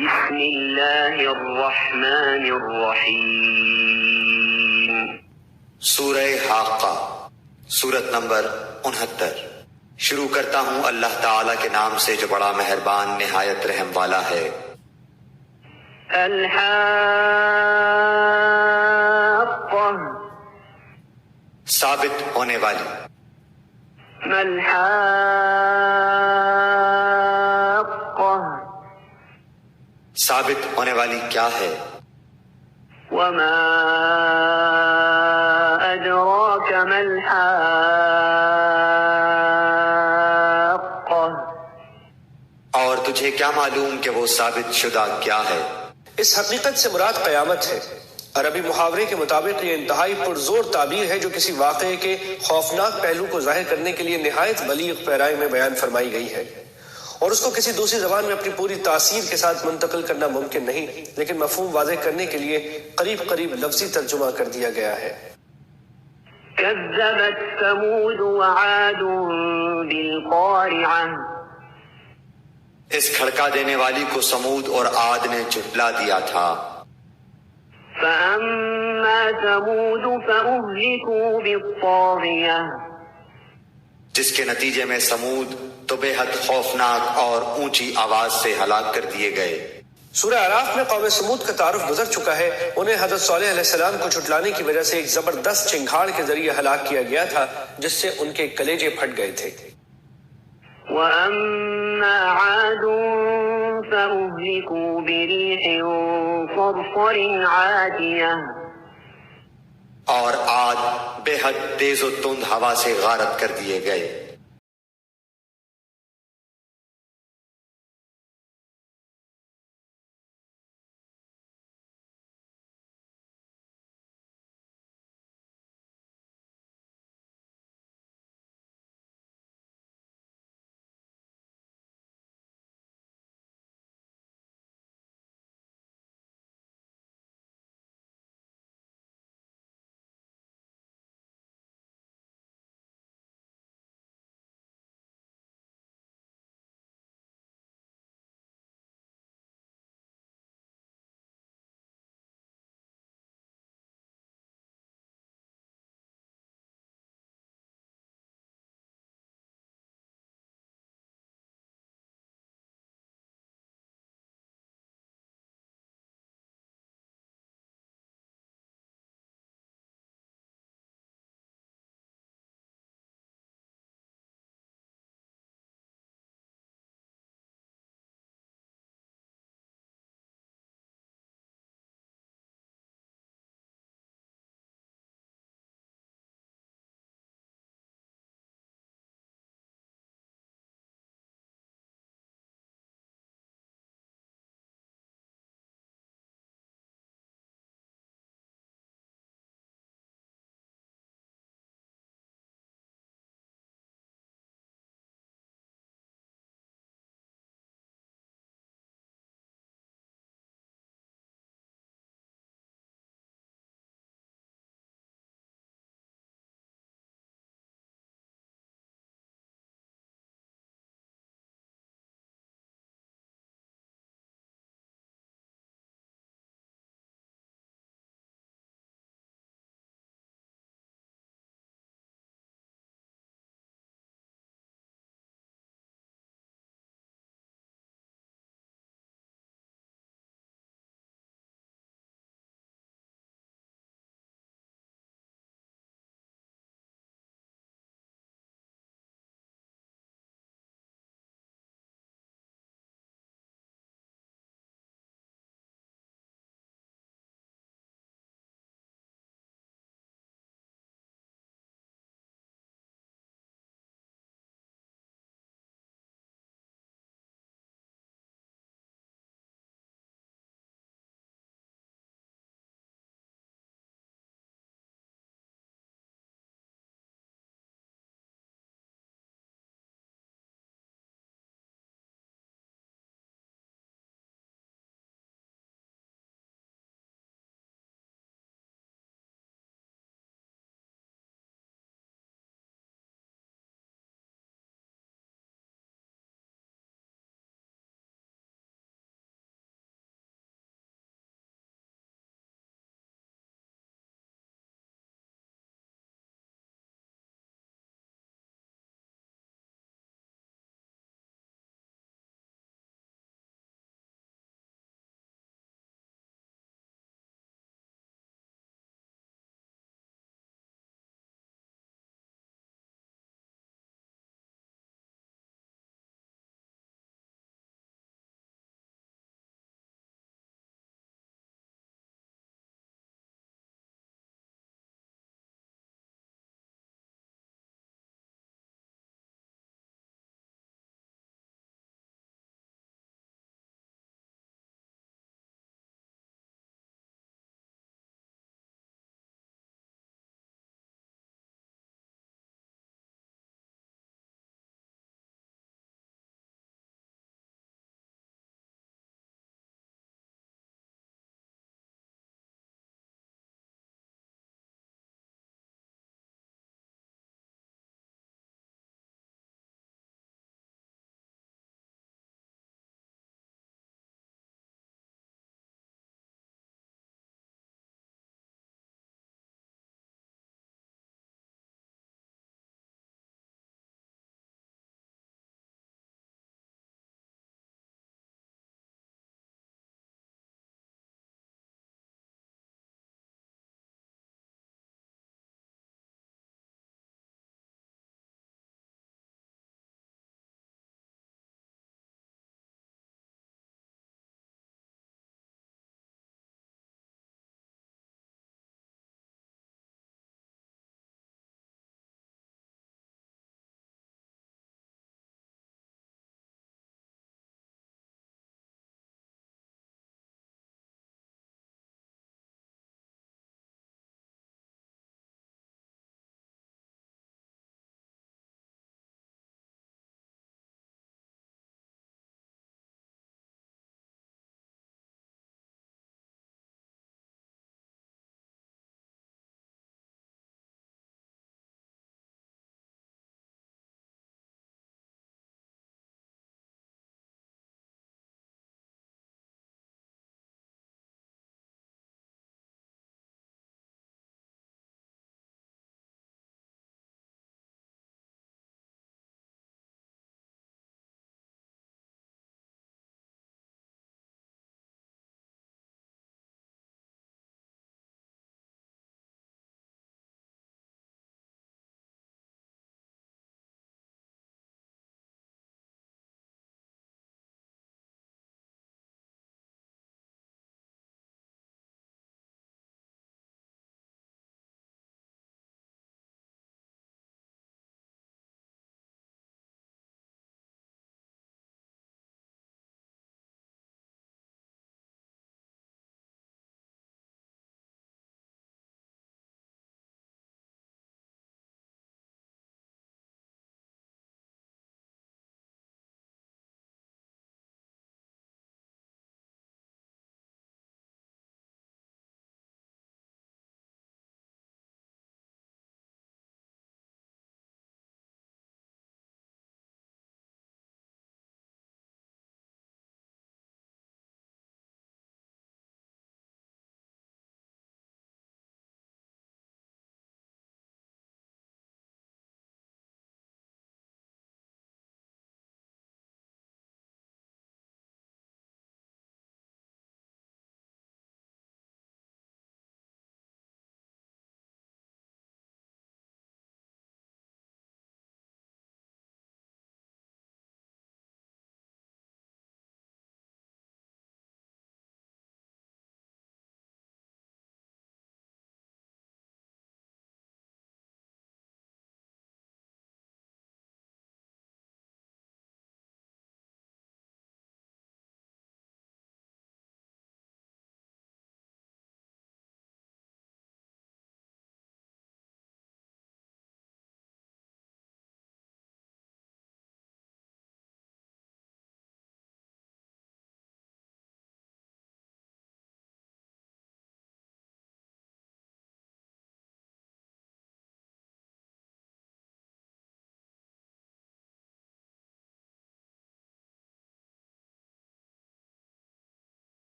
بسم اللہ الرحمن الرحیم۔ سورہ حاقہ، سورت نمبر 69۔ شروع کرتا ہوں اللہ تعالیٰ کے نام سے جو بڑا مہربان نہایت رحم والا ہے۔ الحاقہ، ثابت ہونے والی۔ ما الحاقہ، ثابت ہونے والی کیا ہے؟ وما ادراک ما الحاقہ، اور تجھے کیا معلوم کہ وہ ثابت شدہ کیا ہے؟ اس حقیقت سے مراد قیامت ہے۔ عربی محاورے کے مطابق یہ انتہائی پرزور تعبیر ہے جو کسی واقعے کے خوفناک پہلو کو ظاہر کرنے کے لیے نہایت بلیغ پیرائی میں بیان فرمائی گئی ہے، اور اس کو کسی دوسری زبان میں اپنی پوری تاثیر کے ساتھ منتقل کرنا ممکن نہیں، لیکن مفہوم واضح کرنے کے لیے قریب قریب لفظی ترجمہ کر دیا گیا ہے۔ كذبت ثمود وعاد بالقارعة، اس کھڑکا دینے والی کو سمود اور عاد نے جھٹلا دیا تھا۔ فأما ثمود فأهلكوا بالطاغية، جس کے نتیجے میں سمود تو بے حد خوفناک اور اونچی آواز سے ہلاک کر دیے گئے۔ سورہ اعراف میں قوم سمود کا تعارف گزر چکا ہے۔ انہیں حضرت صالح علیہ السلام کو جھٹلانے کی وجہ سے ایک زبردست چنگھاڑ کے ذریعے ہلاک کیا گیا تھا جس سے ان کے کلیجے پھٹ گئے تھے۔ وأما عاد فأهلكوا بريح صرصر عاتية، اور عاد بے حد تیز و تند ہوا سے غارت کر دیے گئے۔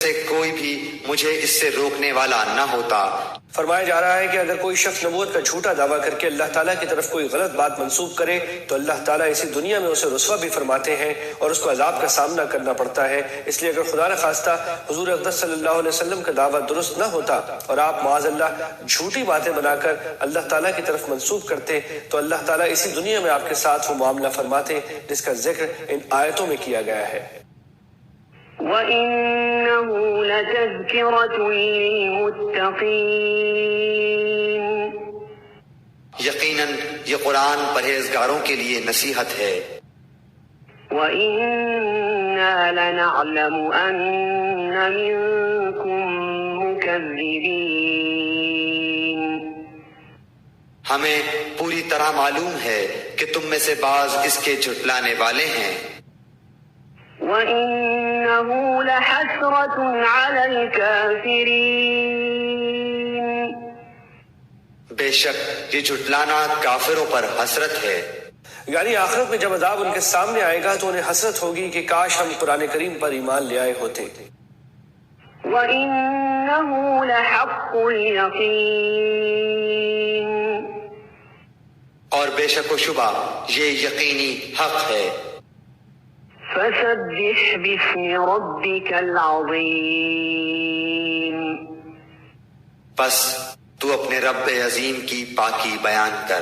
سے کوئی بھی مجھے اس سے روکنے والا نہ ہوتا۔ فرمایا جا رہا ہے کہ اگر کوئی شخص نبوت کا جھوٹا دعویٰ کر کے اللہ تعالیٰ کی طرف کوئی غلط بات منسوب کرے تو اللہ تعالیٰ اسی دنیا میں اسے رسوا بھی فرماتے ہیں اور اس کو عذاب کا سامنا کرنا پڑتا ہے۔ اس لیے اگر خدا نخواستہ حضور اقدس صلی اللہ علیہ وسلم کا دعویٰ درست نہ ہوتا اور آپ معاذ اللہ جھوٹی باتیں بنا کر اللہ تعالیٰ کی طرف منسوب کرتے تو اللہ تعالیٰ اسی دنیا میں آپ کے ساتھ وہ معاملہ فرماتے جس کا ذکر ان آیتوں میں کیا گیا ہے۔ وَإِنَّهُ لَتَذْكِرَةٌ لِّلْمُتَّقِينَ یقیناً یہ قرآن پرہیزگاروں کے لیے نصیحت ہے۔ وَإِنَّا لَنَعْلَمُ أَنَّ مِنكُم مُّكَذِّبِينَ ہمیں پوری طرح معلوم ہے کہ تم میں سے بعض اس کے جھٹلانے والے ہیں۔ وَإِنَّهُ لَحَسْرَةٌ عَلَى الْكَافِرِينَ بے شک یہ جھٹلانا کافروں پر حسرت ہے۔ یعنی آخرت میں جب عذاب ان کے سامنے آئے گا تو انہیں حسرت ہوگی کہ کاش ہم قرآن کریم پر ایمان لے آئے ہوتے۔ وَإِنَّهُ لَحَقُّ الْيَقِينِ اور بے شک و شبہ یہ یقینی حق ہے۔ فَسَبِّحْ بِاسْمِ رَبِّكَ الْعَظِيمِ پس تو اپنے رب عظیم کی پاکی بیان کر۔